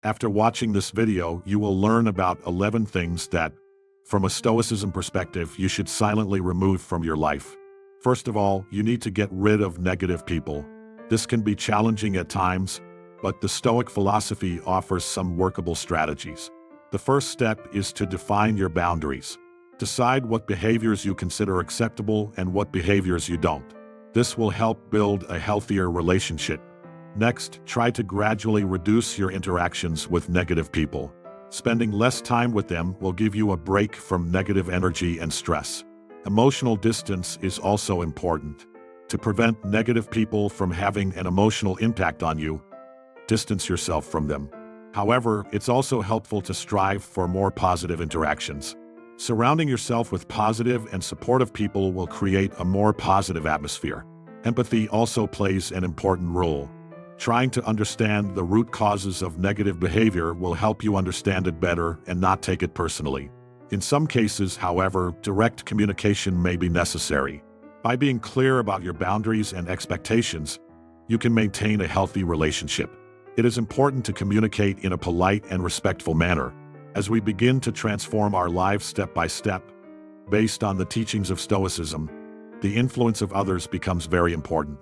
After watching this video, you will learn about 11 things that, from a Stoicism perspective, you should silently remove from your life. First of all, you need to get rid of negative people. This can be challenging at times, but the Stoic philosophy offers some workable strategies. The first step is to define your boundaries. Decide what behaviors you consider acceptable and what behaviors you don't. This will help build a healthier relationship. Next, try to gradually reduce your interactions with negative people. Spending less time with them will give you a break from negative energy and stress. Emotional distance is also important. To prevent negative people from having an emotional impact on you, distance yourself from them. However, it's also helpful to strive for more positive interactions. Surrounding yourself with positive and supportive people will create a more positive atmosphere. Empathy also plays an important role. Trying to understand the root causes of negative behavior will help you understand it better and not take it personally. In some cases, however, direct communication may be necessary. By being clear about your boundaries and expectations, you can maintain a healthy relationship. It is important to communicate in a polite and respectful manner. As we begin to transform our lives step by step, based on the teachings of Stoicism, the influence of others becomes very important.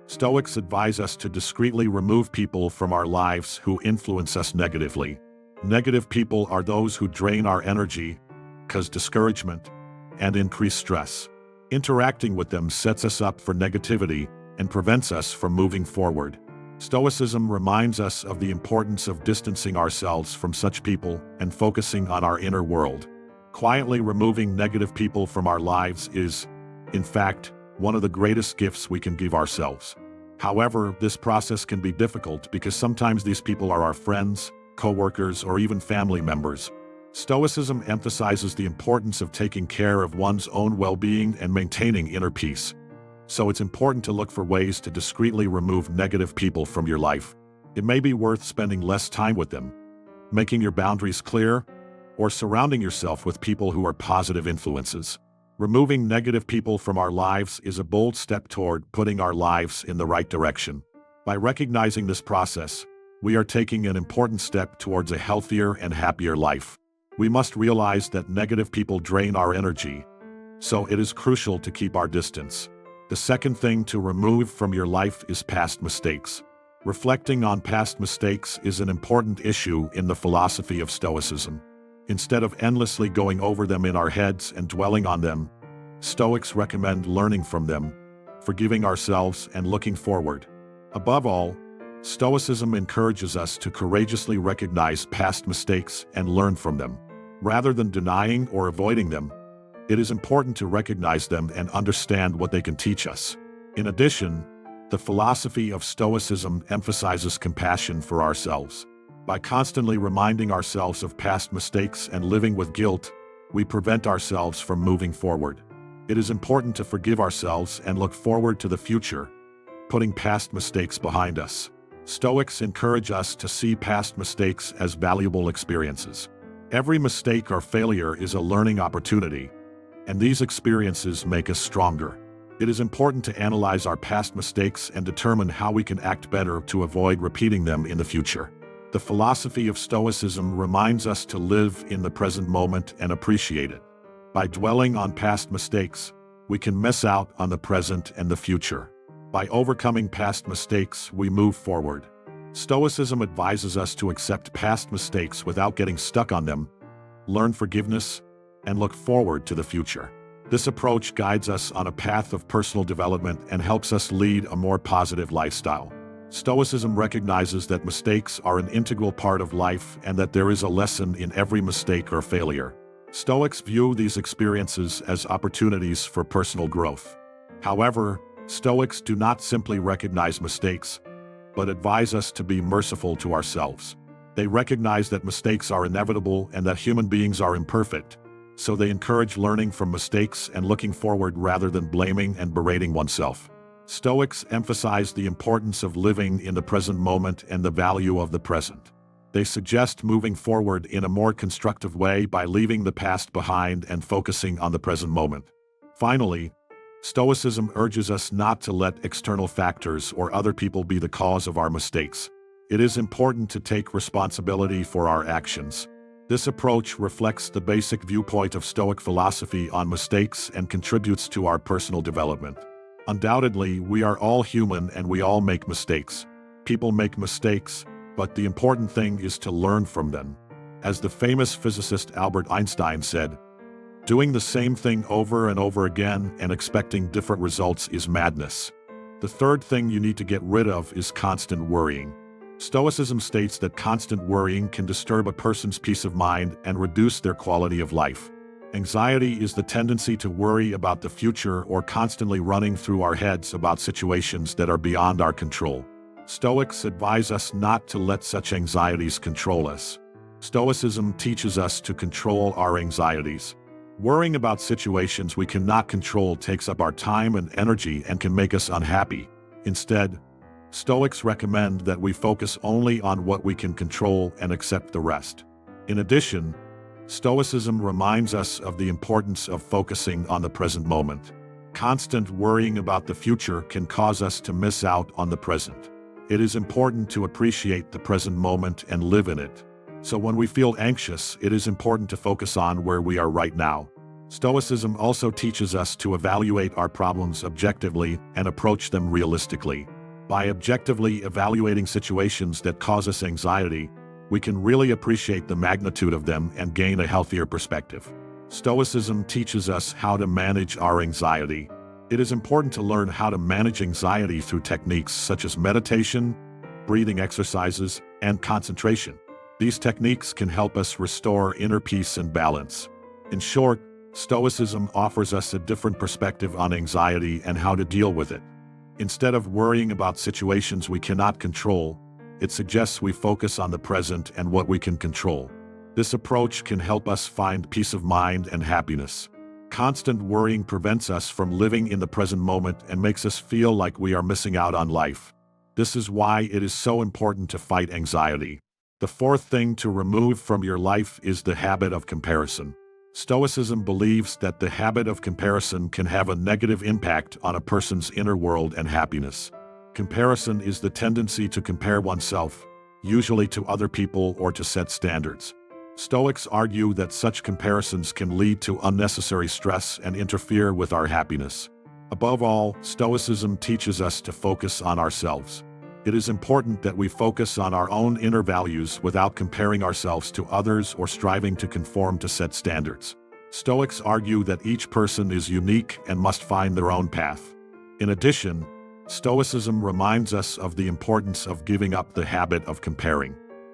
Stoics advise us to discreetly remove people from our lives who influence us negatively. Negative people are those who drain our energy, cause discouragement, and increase stress. Interacting with them sets us up for negativity and prevents us from moving forward. Stoicism reminds us of the importance of distancing ourselves from such people and focusing on our inner world. Quietly removing negative people from our lives is, in fact, one of the greatest gifts we can give ourselves. However, this process can be difficult because sometimes these people are our friends, co-workers, or even family members. Stoicism emphasizes the importance of taking care of one's own well-being and maintaining inner peace. So it's important to look for ways to discreetly remove negative people from your life. It may be worth spending less time with them, making your boundaries clear, or surrounding yourself with people who are positive influences. Removing negative people from our lives is a bold step toward putting our lives in the right direction. By recognizing this process, we are taking an important step towards a healthier and happier life. We must realize that negative people drain our energy, so it is crucial to keep our distance. The second thing to remove from your life is past mistakes. Reflecting on past mistakes is an important issue in the philosophy of Stoicism. Instead of endlessly going over them in our heads and dwelling on them, Stoics recommend learning from them, forgiving ourselves, and looking forward. Above all, Stoicism encourages us to courageously recognize past mistakes and learn from them. Rather than denying or avoiding them, it is important to recognize them and understand what they can teach us. In addition, the philosophy of Stoicism emphasizes compassion for ourselves. By constantly reminding ourselves of past mistakes and living with guilt, we prevent ourselves from moving forward. It is important to forgive ourselves and look forward to the future, putting past mistakes behind us. Stoics encourage us to see past mistakes as valuable experiences. Every mistake or failure is a learning opportunity, and these experiences make us stronger. It is important to analyze our past mistakes and determine how we can act better to avoid repeating them in the future. The philosophy of Stoicism reminds us to live in the present moment and appreciate it. By dwelling on past mistakes, we can miss out on the present and the future. By overcoming past mistakes, we move forward. Stoicism advises us to accept past mistakes without getting stuck on them, learn forgiveness, and look forward to the future. This approach guides us on a path of personal development and helps us lead a more positive lifestyle. Stoicism recognizes that mistakes are an integral part of life and that there is a lesson in every mistake or failure. Stoics view these experiences as opportunities for personal growth. However, Stoics do not simply recognize mistakes, but advise us to be merciful to ourselves. They recognize that mistakes are inevitable and that human beings are imperfect, so they encourage learning from mistakes and looking forward rather than blaming and berating oneself. Stoics emphasize the importance of living in the present moment and the value of the present. They suggest moving forward in a more constructive way by leaving the past behind and focusing on the present moment. Finally, Stoicism urges us not to let external factors or other people be the cause of our mistakes. It is important to take responsibility for our actions. This approach reflects the basic viewpoint of Stoic philosophy on mistakes and contributes to our personal development. Undoubtedly, we are all human and we all make mistakes. People make mistakes, but the important thing is to learn from them. As the famous physicist Albert Einstein said, "Doing the same thing over and over again and expecting different results is madness." The third thing you need to get rid of is constant worrying. Stoicism states that constant worrying can disturb a person's peace of mind and reduce their quality of life. Anxiety is the tendency to worry about the future or constantly running through our heads about situations that are beyond our control. Stoics advise us not to let such anxieties control us. Stoicism teaches us to control our anxieties. Worrying about situations we cannot control takes up our time and energy and can make us unhappy. Instead, Stoics recommend that we focus only on what we can control and accept the rest. In addition, Stoicism reminds us of the importance of focusing on the present moment. Constant worrying about the future can cause us to miss out on the present. It is important to appreciate the present moment and live in it. So when we feel anxious, it is important to focus on where we are right now. Stoicism also teaches us to evaluate our problems objectively and approach them realistically. By objectively evaluating situations that cause us anxiety, we can really appreciate the magnitude of them and gain a healthier perspective. Stoicism teaches us how to manage our anxiety. It is important to learn how to manage anxiety through techniques such as meditation, breathing exercises, and concentration. These techniques can help us restore inner peace and balance. In short, Stoicism offers us a different perspective on anxiety and how to deal with it. Instead of worrying about situations we cannot control, it suggests we focus on the present and what we can control. This approach can help us find peace of mind and happiness. Constant worrying prevents us from living in the present moment and makes us feel like we are missing out on life. This is why it is so important to fight anxiety. The fourth thing to remove from your life is the habit of comparison. Stoicism believes that the habit of comparison can have a negative impact on a person's inner world and happiness. Comparison is the tendency to compare oneself, usually to other people or to set standards. Stoics argue that such comparisons can lead to unnecessary stress and interfere with our happiness. Above all, Stoicism teaches us to focus on ourselves. It is important that we focus on our own inner values without comparing ourselves to others or striving to conform to set standards. Stoics argue that each person is unique and must find their own path. In addition, Stoicism reminds us of the importance of giving up the habit of comparing.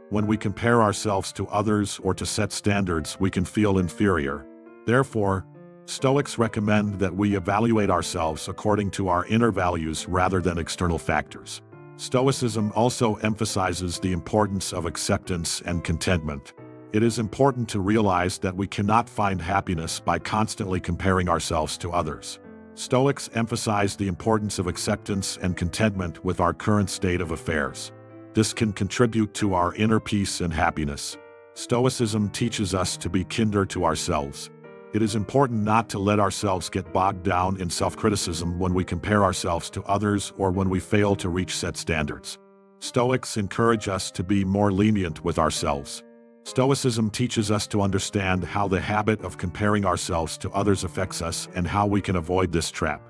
When we compare ourselves to others or to set standards, we can feel inferior. Therefore, Stoics recommend that we evaluate ourselves according to our inner values rather than external factors. Stoicism also emphasizes the importance of acceptance and contentment. It is important to realize that we cannot find happiness by constantly comparing ourselves to others. Stoics emphasize the importance of acceptance and contentment with our current state of affairs. This can contribute to our inner peace and happiness. Stoicism teaches us to be kinder to ourselves. It is important not to let ourselves get bogged down in self-criticism when we compare ourselves to others or when we fail to reach set standards. Stoics encourage us to be more lenient with ourselves. Stoicism teaches us to understand how the habit of comparing ourselves to others affects us and how we can avoid this trap.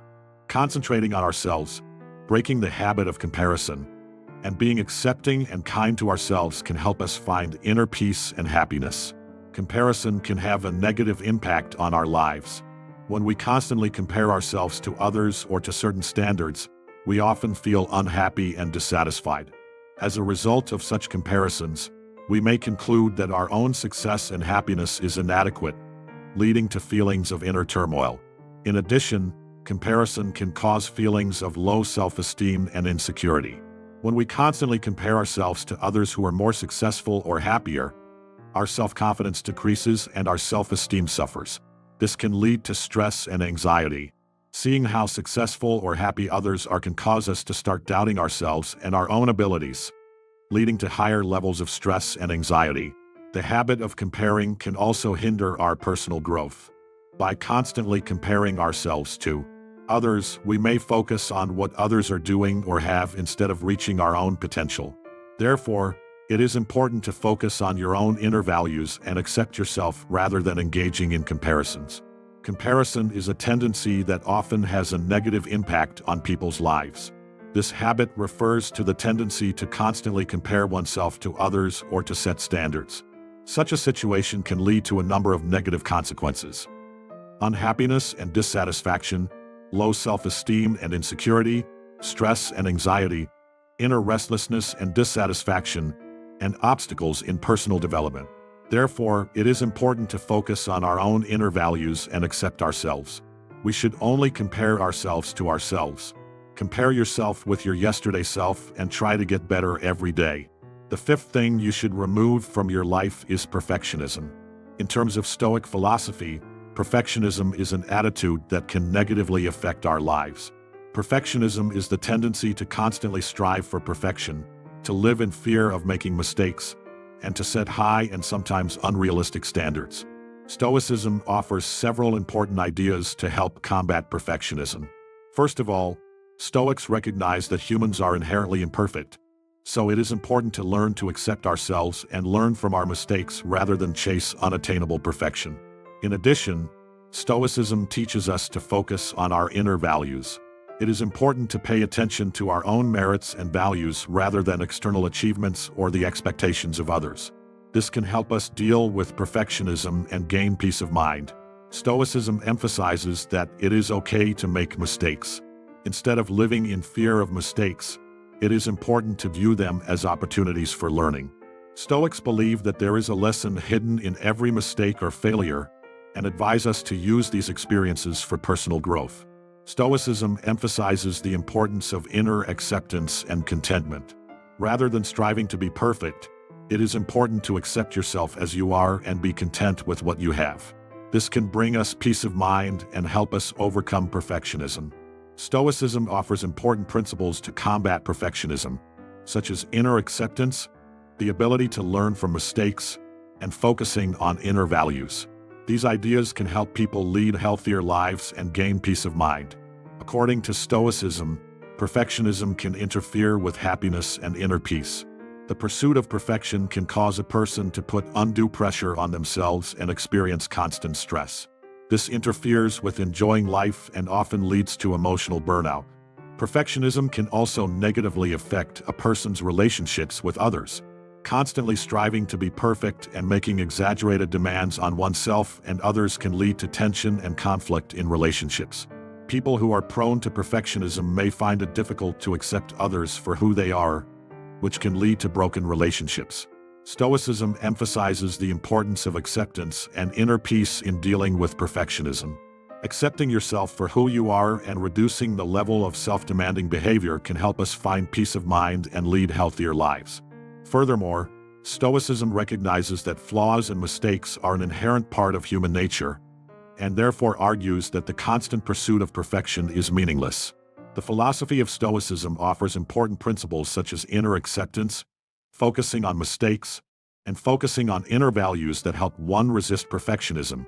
Concentrating on ourselves, breaking the habit of comparison, and being accepting and kind to ourselves can help us find inner peace and happiness. Comparison can have a negative impact on our lives. When we constantly compare ourselves to others or to certain standards, we often feel unhappy and dissatisfied. As a result of such comparisons, we may conclude that our own success and happiness is inadequate, leading to feelings of inner turmoil. In addition, comparison can cause feelings of low self-esteem and insecurity. When we constantly compare ourselves to others who are more successful or happier, our self-confidence decreases and our self-esteem suffers. This can lead to stress and anxiety. Seeing how successful or happy others are can cause us to start doubting ourselves and our own abilities, leading to higher levels of stress and anxiety. The habit of comparing can also hinder our personal growth. By constantly comparing ourselves to others, we may focus on what others are doing or have instead of reaching our own potential. Therefore, it is important to focus on your own inner values and accept yourself rather than engaging in comparisons. Comparison is a tendency that often has a negative impact on people's lives. This habit refers to the tendency to constantly compare oneself to others or to set standards. Such a situation can lead to a number of negative consequences: unhappiness and dissatisfaction, low self-esteem and insecurity, stress and anxiety, inner restlessness and dissatisfaction, and obstacles in personal development. Therefore, it is important to focus on our own inner values and accept ourselves. We should only compare ourselves to ourselves. Compare yourself with your yesterday self and try to get better every day. The fifth thing you should remove from your life is perfectionism. In terms of Stoic philosophy, perfectionism is an attitude that can negatively affect our lives. Perfectionism is the tendency to constantly strive for perfection, to live in fear of making mistakes, and to set high and sometimes unrealistic standards. Stoicism offers several important ideas to help combat perfectionism. First of all, Stoics recognize that humans are inherently imperfect, so it is important to learn to accept ourselves and learn from our mistakes rather than chase unattainable perfection. In addition, Stoicism teaches us to focus on our inner values. It is important to pay attention to our own merits and values rather than external achievements or the expectations of others. This can help us deal with perfectionism and gain peace of mind. Stoicism emphasizes that it is okay to make mistakes. Instead of living in fear of mistakes, it is important to view them as opportunities for learning. Stoics believe that there is a lesson hidden in every mistake or failure and advise us to use these experiences for personal growth. Stoicism emphasizes the importance of inner acceptance and contentment. Rather than striving to be perfect, it is important to accept yourself as you are and be content with what you have. This can bring us peace of mind and help us overcome perfectionism. Stoicism offers important principles to combat perfectionism, such as inner acceptance, the ability to learn from mistakes, and focusing on inner values. These ideas can help people lead healthier lives and gain peace of mind. According to Stoicism, perfectionism can interfere with happiness and inner peace. The pursuit of perfection can cause a person to put undue pressure on themselves and experience constant stress. This interferes with enjoying life and often leads to emotional burnout. Perfectionism can also negatively affect a person's relationships with others. Constantly striving to be perfect and making exaggerated demands on oneself and others can lead to tension and conflict in relationships. People who are prone to perfectionism may find it difficult to accept others for who they are, which can lead to broken relationships. Stoicism emphasizes the importance of acceptance and inner peace in dealing with perfectionism. Accepting yourself for who you are and reducing the level of self-demanding behavior can help us find peace of mind and lead healthier lives. Furthermore, Stoicism recognizes that flaws and mistakes are an inherent part of human nature, and therefore argues that the constant pursuit of perfection is meaningless. The philosophy of Stoicism offers important principles such as inner acceptance, focusing on mistakes, and focusing on inner values that help one resist perfectionism,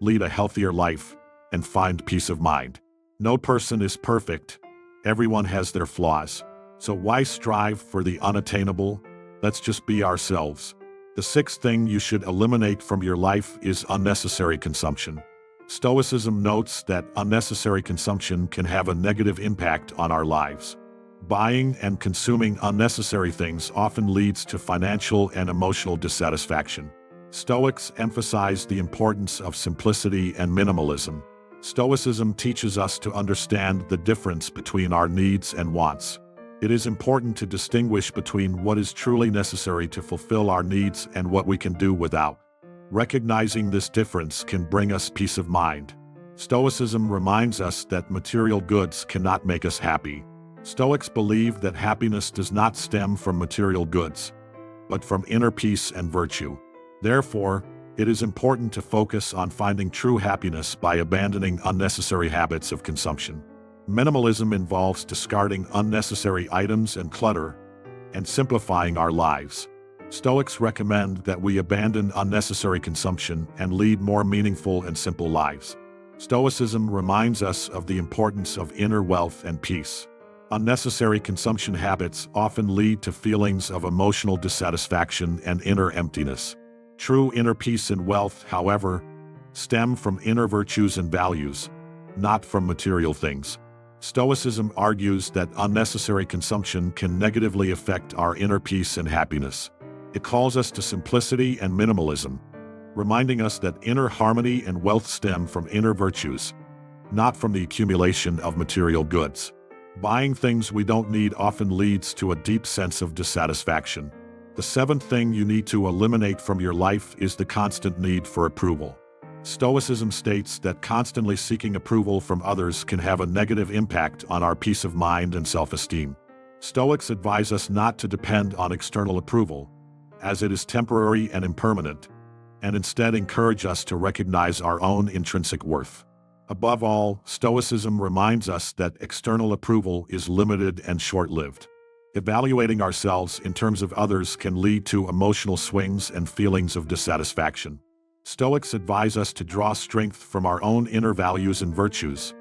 lead a healthier life, and find peace of mind. No person is perfect. Everyone has their flaws. So why strive for the unattainable? Let's just be ourselves. The sixth thing you should eliminate from your life is unnecessary consumption. Stoicism notes that unnecessary consumption can have a negative impact on our lives. Buying and consuming unnecessary things often leads to financial and emotional dissatisfaction. Stoics emphasize the importance of simplicity and minimalism. Stoicism teaches us to understand the difference between our needs and wants. It is important to distinguish between what is truly necessary to fulfill our needs and what we can do without. Recognizing this difference can bring us peace of mind. Stoicism reminds us that material goods cannot make us happy. Stoics believe that happiness does not stem from material goods, but from inner peace and virtue. Therefore, it is important to focus on finding true happiness by abandoning unnecessary habits of consumption. Minimalism involves discarding unnecessary items and clutter, and simplifying our lives. Stoics recommend that we abandon unnecessary consumption and lead more meaningful and simple lives. Stoicism reminds us of the importance of inner wealth and peace. Unnecessary consumption habits often lead to feelings of emotional dissatisfaction and inner emptiness. True inner peace and wealth, however, stem from inner virtues and values, not from material things. Stoicism argues that unnecessary consumption can negatively affect our inner peace and happiness. It calls us to simplicity and minimalism, reminding us that inner harmony and wealth stem from inner virtues, not from the accumulation of material goods. Buying things we don't need often leads to a deep sense of dissatisfaction. The seventh thing you need to eliminate from your life is the constant need for approval. Stoicism states that constantly seeking approval from others can have a negative impact on our peace of mind and self-esteem. Stoics advise us not to depend on external approval, as it is temporary and impermanent, and instead encourage us to recognize our own intrinsic worth. Above all, Stoicism reminds us that external approval is limited and short-lived. Evaluating ourselves in terms of others can lead to emotional swings and feelings of dissatisfaction. Stoics advise us to draw strength from our own inner values and virtues,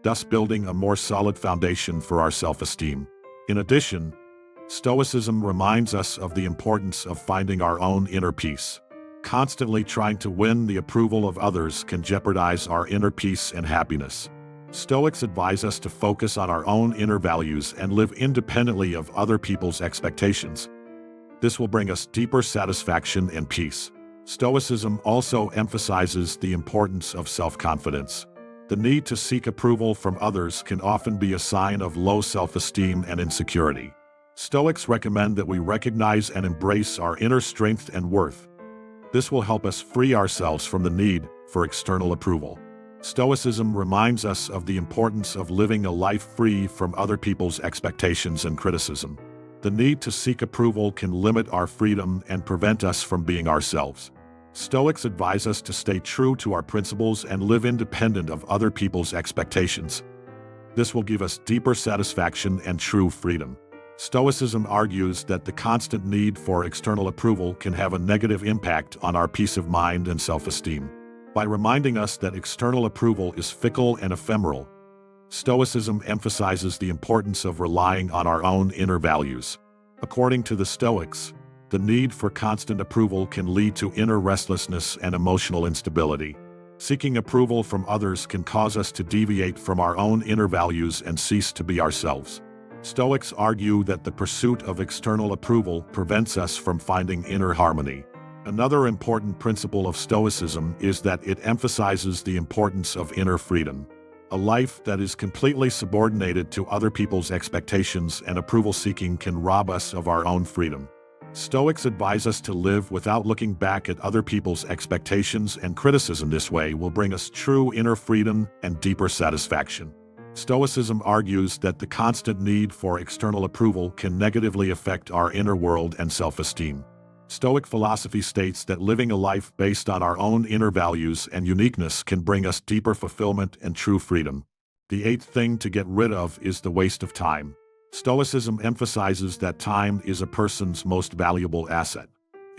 thus building a more solid foundation for our self-esteem. In addition, Stoicism reminds us of the importance of finding our own inner peace. Constantly trying to win the approval of others can jeopardize our inner peace and happiness. Stoics advise us to focus on our own inner values and live independently of other people's expectations. This will bring us deeper satisfaction and peace. Stoicism also emphasizes the importance of self-confidence. The need to seek approval from others can often be a sign of low self-esteem and insecurity. Stoics recommend that we recognize and embrace our inner strength and worth. This will help us free ourselves from the need for external approval. Stoicism reminds us of the importance of living a life free from other people's expectations and criticism. The need to seek approval can limit our freedom and prevent us from being ourselves. Stoics advise us to stay true to our principles and live independent of other people's expectations. This will give us deeper satisfaction and true freedom. Stoicism argues that the constant need for external approval can have a negative impact on our peace of mind and self-esteem. By reminding us that external approval is fickle and ephemeral, Stoicism emphasizes the importance of relying on our own inner values. According to the Stoics, the need for constant approval can lead to inner restlessness and emotional instability. Seeking approval from others can cause us to deviate from our own inner values and cease to be ourselves. Stoics argue that the pursuit of external approval prevents us from finding inner harmony. Another important principle of Stoicism is that it emphasizes the importance of inner freedom. A life that is completely subordinated to other people's expectations and approval seeking can rob us of our own freedom. Stoics advise us to live without looking back at other people's expectations and criticism. This way will bring us true inner freedom and deeper satisfaction. Stoicism argues that the constant need for external approval can negatively affect our inner world and self-esteem. Stoic philosophy states that living a life based on our own inner values and uniqueness can bring us deeper fulfillment and true freedom. The eighth thing to get rid of is the waste of time. Stoicism emphasizes that time is a person's most valuable asset.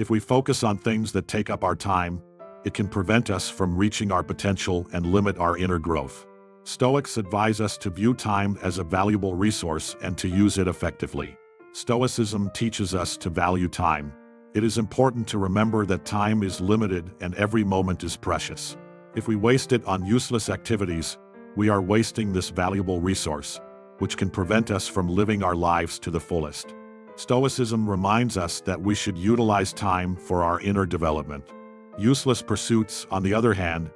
If we focus on things that take up our time, it can prevent us from reaching our potential and limit our inner growth. Stoics advise us to view time as a valuable resource and to use it effectively. Stoicism teaches us to value time. It is important to remember that time is limited and every moment is precious. If we waste it on useless activities, we are wasting this valuable resource, which can prevent us from living our lives to the fullest. Stoicism reminds us that we should utilize time for our inner development. Useless pursuits, on the other hand,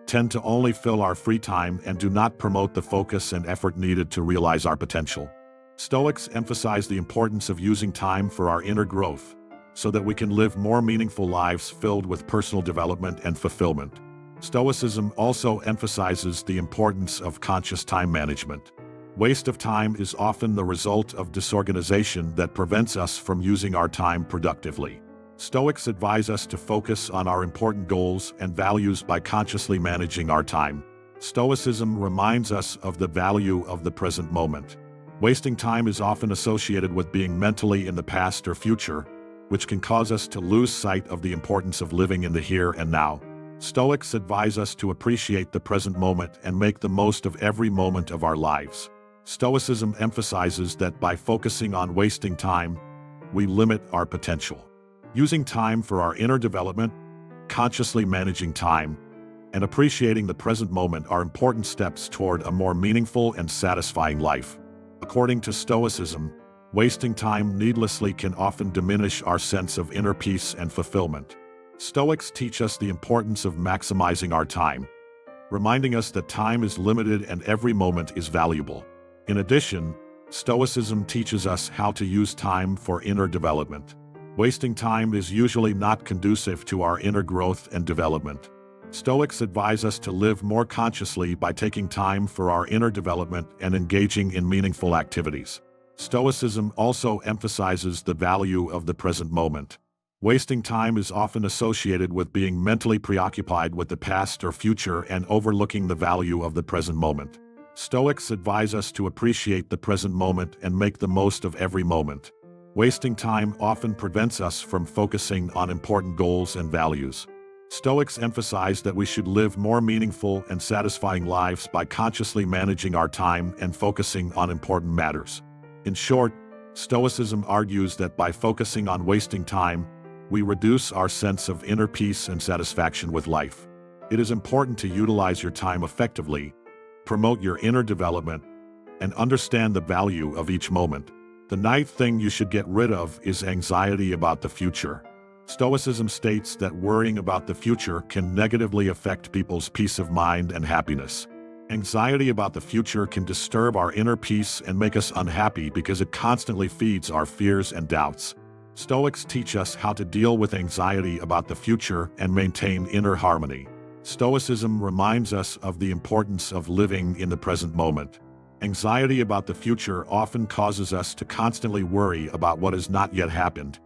tend to only fill our free time and do not promote the focus and effort needed to realize our potential. Stoics emphasize the importance of using time for our inner growth, so that we can live more meaningful lives filled with personal development and fulfillment. Stoicism also emphasizes the importance of conscious time management. Waste of time is often the result of disorganization that prevents us from using our time productively. Stoics advise us to focus on our important goals and values by consciously managing our time. Stoicism reminds us of the value of the present moment. Wasting time is often associated with being mentally in the past or future, which can cause us to lose sight of the importance of living in the here and now. Stoics advise us to appreciate the present moment and make the most of every moment of our lives. Stoicism emphasizes that by focusing on wasting time, we limit our potential. Using time for our inner development, consciously managing time, and appreciating the present moment are important steps toward a more meaningful and satisfying life. According to Stoicism, wasting time needlessly can often diminish our sense of inner peace and fulfillment. Stoics teach us the importance of maximizing our time, reminding us that time is limited and every moment is valuable. In addition, Stoicism teaches us how to use time for inner development. Wasting time is usually not conducive to our inner growth and development. Stoics advise us to live more consciously by taking time for our inner development and engaging in meaningful activities. Stoicism also emphasizes the value of the present moment. Wasting time is often associated with being mentally preoccupied with the past or future and overlooking the value of the present moment. Stoics advise us to appreciate the present moment and make the most of every moment. Wasting time often prevents us from focusing on important goals and values. Stoics emphasize that we should live more meaningful and satisfying lives by consciously managing our time and focusing on important matters. In short, Stoicism argues that by focusing on wasting time, we reduce our sense of inner peace and satisfaction with life. It is important to utilize your time effectively, promote your inner development, and understand the value of each moment. The ninth thing you should get rid of is anxiety about the future. Stoicism states that worrying about the future can negatively affect people's peace of mind and happiness. Anxiety about the future can disturb our inner peace and make us unhappy because it constantly feeds our fears and doubts. Stoics teach us how to deal with anxiety about the future and maintain inner harmony. Stoicism reminds us of the importance of living in the present moment. Anxiety about the future often causes us to constantly worry about what has not yet happened,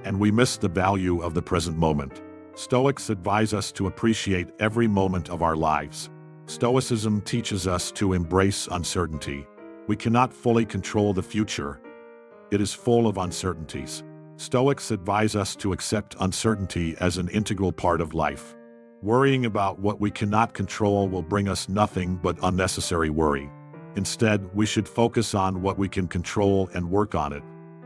and we miss the value of the present moment. Stoics advise us to appreciate every moment of our lives. Stoicism teaches us to embrace uncertainty. We cannot fully control the future. It is full of uncertainties. Stoics advise us to accept uncertainty as an integral part of life. Worrying about what we cannot control will bring us nothing but unnecessary worry. Instead, we should focus on what we can control and work on it.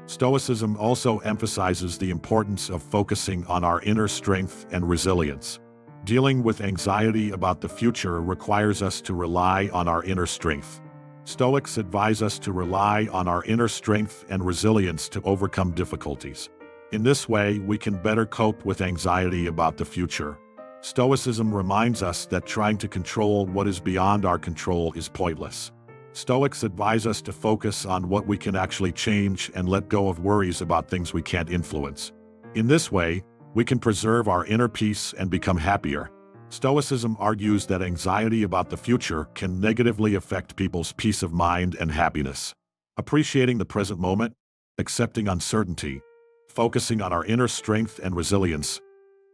Stoicism also emphasizes the importance of focusing on our inner strength and resilience. Dealing with anxiety about the future requires us to rely on our inner strength. Stoics advise us to rely on our inner strength and resilience to overcome difficulties. In this way, we can better cope with anxiety about the future. Stoicism reminds us that trying to control what is beyond our control is pointless. Stoics advise us to focus on what we can actually change and let go of worries about things we can't influence. In this way, we can preserve our inner peace and become happier. Stoicism argues that anxiety about the future can negatively affect people's peace of mind and happiness. Appreciating the present moment, accepting uncertainty, focusing on our inner strength and resilience,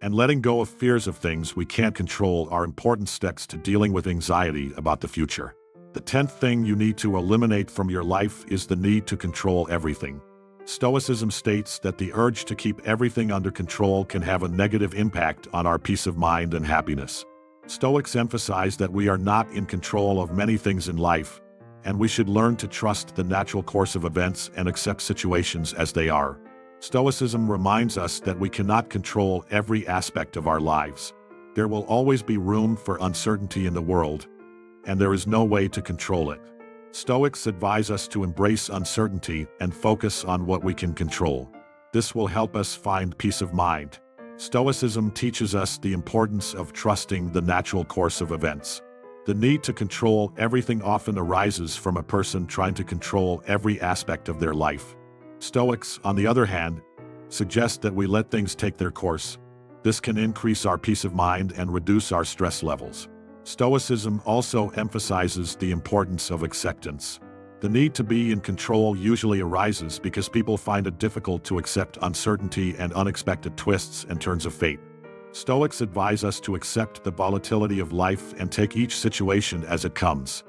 and letting go of fears of things we can't control are important steps to dealing with anxiety about the future. The 10th thing you need to eliminate from your life is the need to control everything. Stoicism states that the urge to keep everything under control can have a negative impact on our peace of mind and happiness. Stoics emphasize that we are not in control of many things in life, and we should learn to trust the natural course of events and accept situations as they are. Stoicism reminds us that we cannot control every aspect of our lives. There will always be room for uncertainty in the world, and there is no way to control it. Stoics advise us to embrace uncertainty and focus on what we can control. This will help us find peace of mind. Stoicism teaches us the importance of trusting the natural course of events. The need to control everything often arises from a person trying to control every aspect of their life. Stoics, on the other hand, suggest that we let things take their course. This can increase our peace of mind and reduce our stress levels. Stoicism also emphasizes the importance of acceptance. The need to be in control usually arises because people find it difficult to accept uncertainty and unexpected twists and turns of fate. Stoics advise us to accept the volatility of life and take each situation as it comes.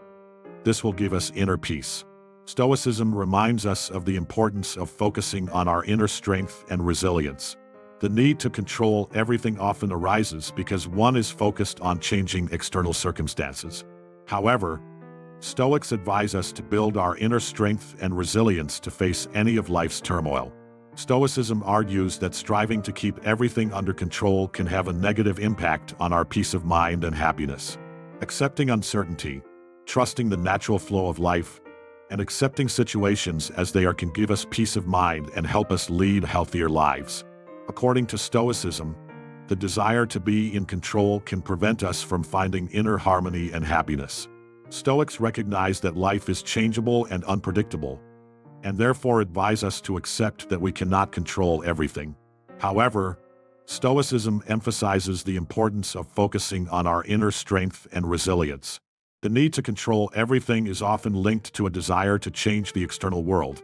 This will give us inner peace. Stoicism reminds us of the importance of focusing on our inner strength and resilience. The need to control everything often arises because one is focused on changing external circumstances. However, Stoics advise us to build our inner strength and resilience to face any of life's turmoil. Stoicism argues that striving to keep everything under control can have a negative impact on our peace of mind and happiness. Accepting uncertainty, trusting the natural flow of life, and accepting situations as they are can give us peace of mind and help us lead healthier lives. According to Stoicism, the desire to be in control can prevent us from finding inner harmony and happiness. Stoics recognize that life is changeable and unpredictable, and therefore advise us to accept that we cannot control everything. However, Stoicism emphasizes the importance of focusing on our inner strength and resilience. The need to control everything is often linked to a desire to change the external world,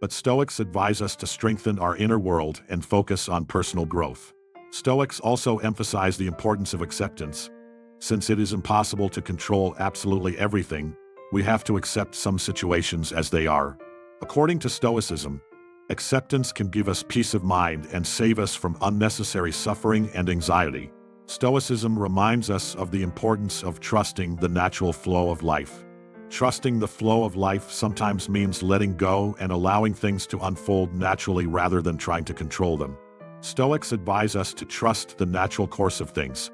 but Stoics advise us to strengthen our inner world and focus on personal growth. Stoics also emphasize the importance of acceptance. Since it is impossible to control absolutely everything, we have to accept some situations as they are. According to Stoicism, acceptance can give us peace of mind and save us from unnecessary suffering and anxiety. Stoicism reminds us of the importance of trusting the natural flow of life. Trusting the flow of life sometimes means letting go and allowing things to unfold naturally rather than trying to control them. Stoics advise us to trust the natural course of things,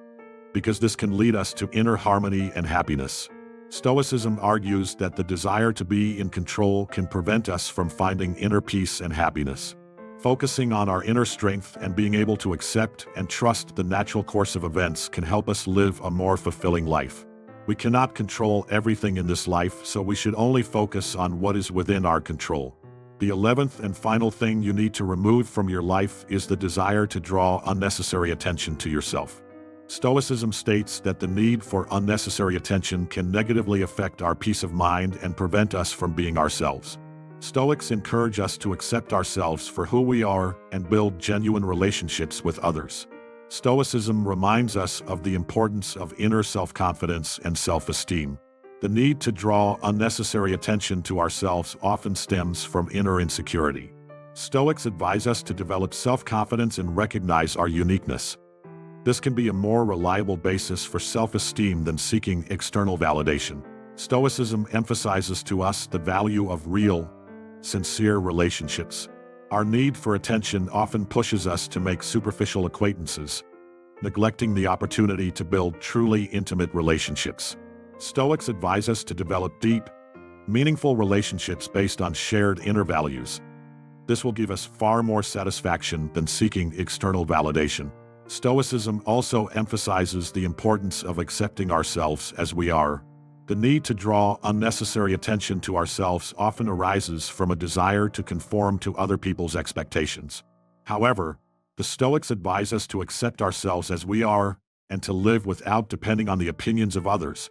because this can lead us to inner harmony and happiness. Stoicism argues that the desire to be in control can prevent us from finding inner peace and happiness. Focusing on our inner strength and being able to accept and trust the natural course of events can help us live a more fulfilling life. We cannot control everything in this life, so we should only focus on what is within our control. The 11th and final thing you need to remove from your life is the desire to draw unnecessary attention to yourself. Stoicism states that the need for unnecessary attention can negatively affect our peace of mind and prevent us from being ourselves. Stoics encourage us to accept ourselves for who we are and build genuine relationships with others. Stoicism reminds us of the importance of inner self-confidence and self-esteem. The need to draw unnecessary attention to ourselves often stems from inner insecurity. Stoics advise us to develop self-confidence and recognize our uniqueness. This can be a more reliable basis for self-esteem than seeking external validation. Stoicism emphasizes to us the value of real, sincere relationships. Our need for attention often pushes us to make superficial acquaintances, neglecting the opportunity to build truly intimate relationships. Stoics advise us to develop deep, meaningful relationships based on shared inner values. This will give us far more satisfaction than seeking external validation. Stoicism also emphasizes the importance of accepting ourselves as we are. The need to draw unnecessary attention to ourselves often arises from a desire to conform to other people's expectations. However, the Stoics advise us to accept ourselves as we are and to live without depending on the opinions of others.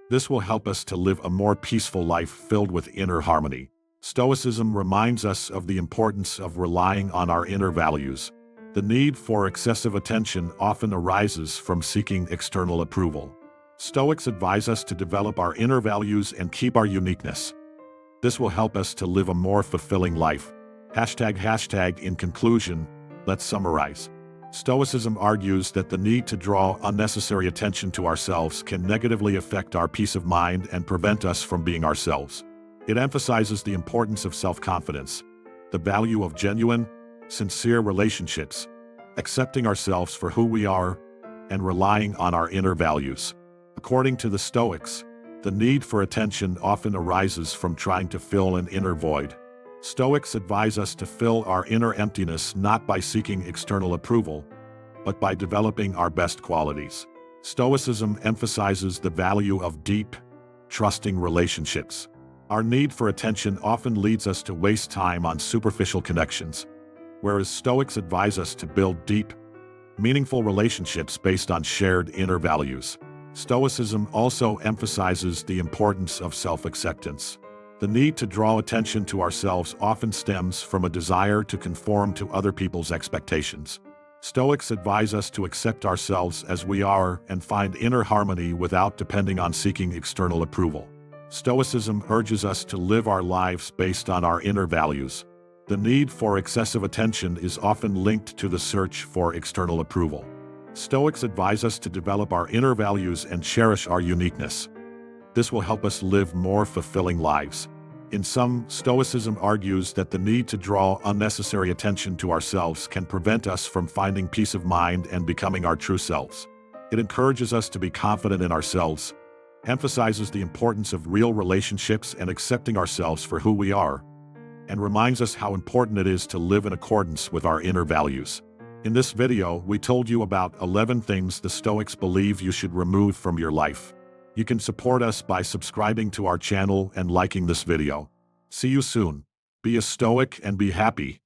This will help us to live a more peaceful life filled with inner harmony. Stoicism reminds us of the importance of relying on our inner values. The need for excessive attention often arises from seeking external approval. Stoics advise us to develop our inner values and keep our uniqueness. This will help us to live a more fulfilling life. In conclusion, let's summarize. Stoicism argues that the need to draw unnecessary attention to ourselves can negatively affect our peace of mind and prevent us from being ourselves. It emphasizes the importance of self-confidence, the value of genuine, sincere relationships, accepting ourselves for who we are, and relying on our inner values. According to the Stoics, the need for attention often arises from trying to fill an inner void. Stoics advise us to fill our inner emptiness not by seeking external approval, but by developing our best qualities. Stoicism emphasizes the value of deep, trusting relationships. Our need for attention often leads us to waste time on superficial connections, whereas Stoics advise us to build deep, meaningful relationships based on shared inner values. Stoicism also emphasizes the importance of self-acceptance. The need to draw attention to ourselves often stems from a desire to conform to other people's expectations. Stoics advise us to accept ourselves as we are and find inner harmony without depending on seeking external approval. Stoicism urges us to live our lives based on our inner values. The need for excessive attention is often linked to the search for external approval. Stoics advise us to develop our inner values and cherish our uniqueness. This will help us live more fulfilling lives. In sum, Stoicism argues that the need to draw unnecessary attention to ourselves can prevent us from finding peace of mind and becoming our true selves. It encourages us to be confident in ourselves, emphasizes the importance of real relationships and accepting ourselves for who we are, and reminds us how important it is to live in accordance with our inner values. In this video, we told you about 11 things the Stoics believe you should remove from your life. You can support us by subscribing to our channel and liking this video. See you soon. Be a Stoic and be happy.